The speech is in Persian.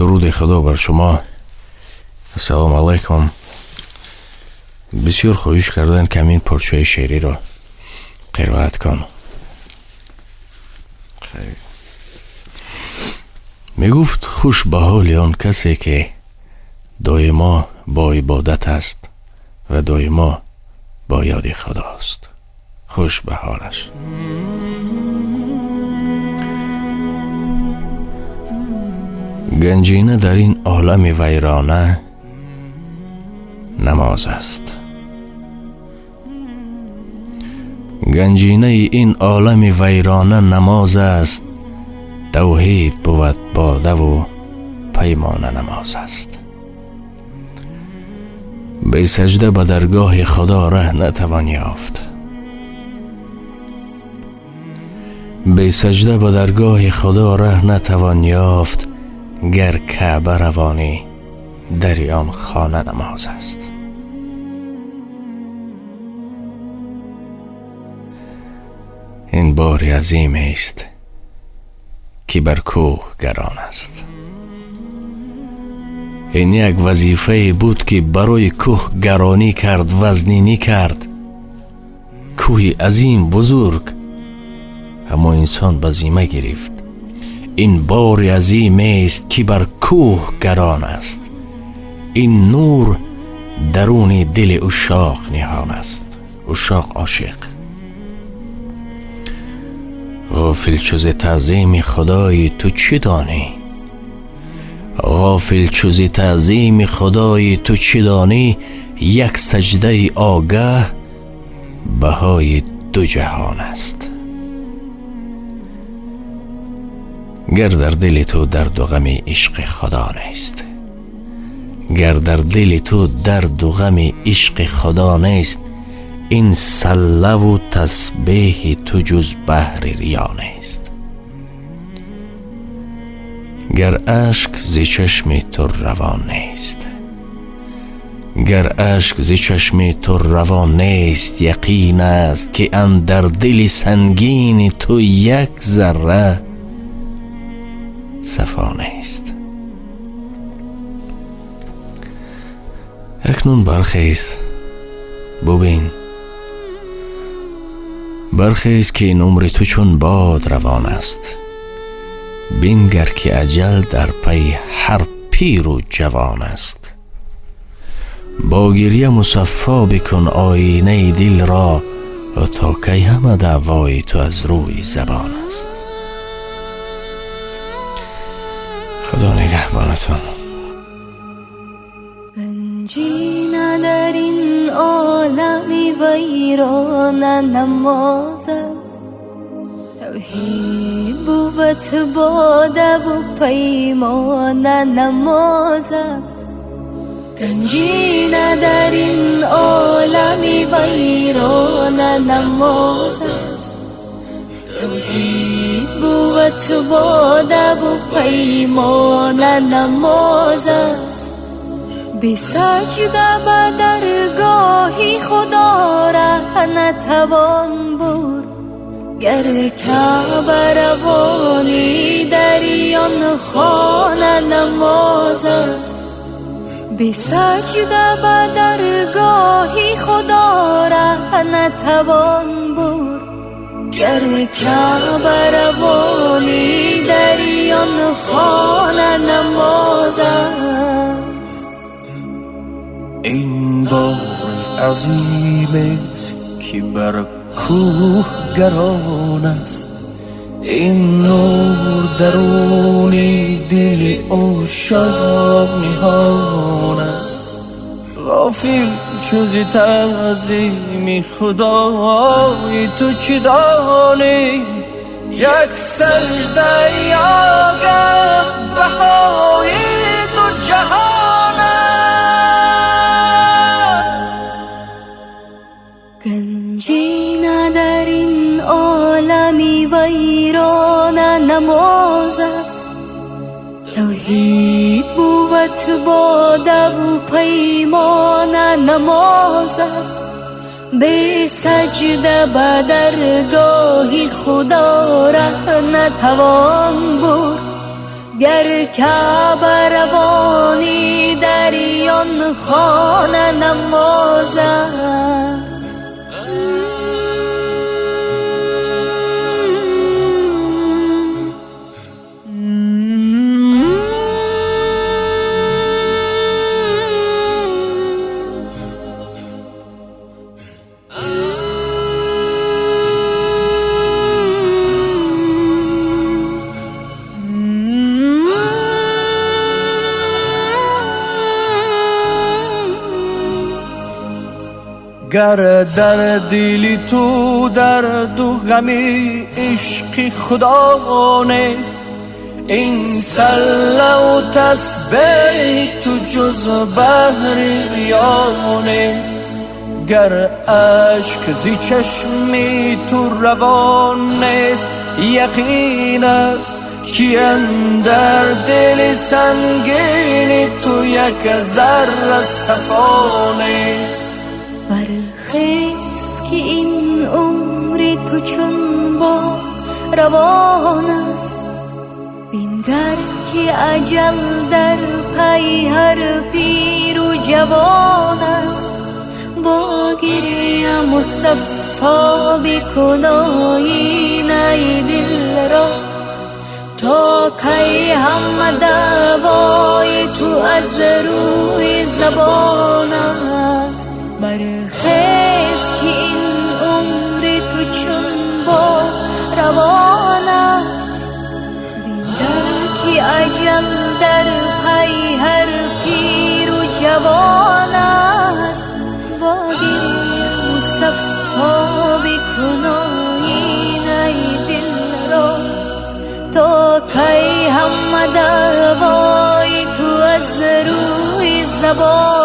درود خدا بر شما. السلام علیکم. بسیار خواهش کردن که این پارچه شعری را قرائت کنم. می گفت خوش به حال آن کسی که دایما با عبادت است و دایما با یاد خداست. خوش به حالش. گنجینه در این عالم ویرانه نماز است. گنجینه این عالم ویرانه نماز است. توحید بود باده و پیمانه نماز است. به سجده به درگاه خدا ره نتوان یافت. به سجده به درگاه خدا ره نتوان یافت. گر کعبه روانی در آن خانه نماز است. این بار عظیم است که بر کوه گران است. این یک وظیفه بود که برای کوه گرانی کرد، وزنینی کرد. کوه عظیم بزرگ، اما انسان به ذمه گرفت. این بار عظیم است که بر کوه گران است. این نور درون دل عشاق نهان است. عشاق عاشق. غافل چوز تعظیم خدای تو چی دانی؟ غافل چوز تعظیم خدای تو چی دانی؟ یک سجده آگه بهای دو جهان است. گر در دل تو درد و غم عشق خدا نیست، گر در دل تو درد و غم عشق خدا نیست، این صله و تسبیح تو جز بحر ریا نیست. گر اشک ز چشم تو روان نیست، گر اشک ز چشم تو روان نیست، یقین است که اندر دل سنگین تو یک ذره صفا نیست. اکنون برخیز ببین، برخیز که این عمر تو چون باد روان است. بینگر که اجل در پی هر پیر و جوان است. با گریه مصفا بکن آینه دل را، تا کی همه دعوای تو از روی زبان است. خدا نگهبانتون. گنجینه در این عالم ویران نماز است. توحید بود باده و پیمان نماز است. گنجینه در این عالم ویران نماز است. توحید بود باده و پیمان نماز است. بی سجده به درگاهی خدا ره نتوان برد. گر کعبه روانی در آن خانه نماز است. بی سجده به درگاهی خدا ره نتوان برد. گر کعبه روانی در آن خانه نماز است. این بار عظیم است که بر کوه گران است. این نور درونی دل عشاق نهان است. غافل چوز تعظیم خدای تو چی دانی؟ یک سجده آگه بهای دو جهان است. گنجینه در این عالمی ویران نماز است. توحید بود باده و پیمان نماز است. به سجده به درگاهی خدا ره نتوان برد. گر کعبه روانی دریان خانه نماز است. گر در دلی تو درد و غمی عشق خدا نیست، این سله و تسبیح تو جز بحر ریا نیست. گر عشق زی چشمی تو روان نیست، یقین است که اندر دل سنگین تو یک ذره صفا نیست. برخیز که این عمر تو چون باغ روان است، بینگر که اجل در پی هر پیر و جوان است. با گریه مصفا بکن آینه دل را، تا کی هم دوای تو از روی زبان است. برخیز که این عمر تو چون با روان است، بینگر که اجل در پی هر پیر و جوان است. با گریه مصفا بکن آینه دل را، تا کی هم دوای تو از روی زبان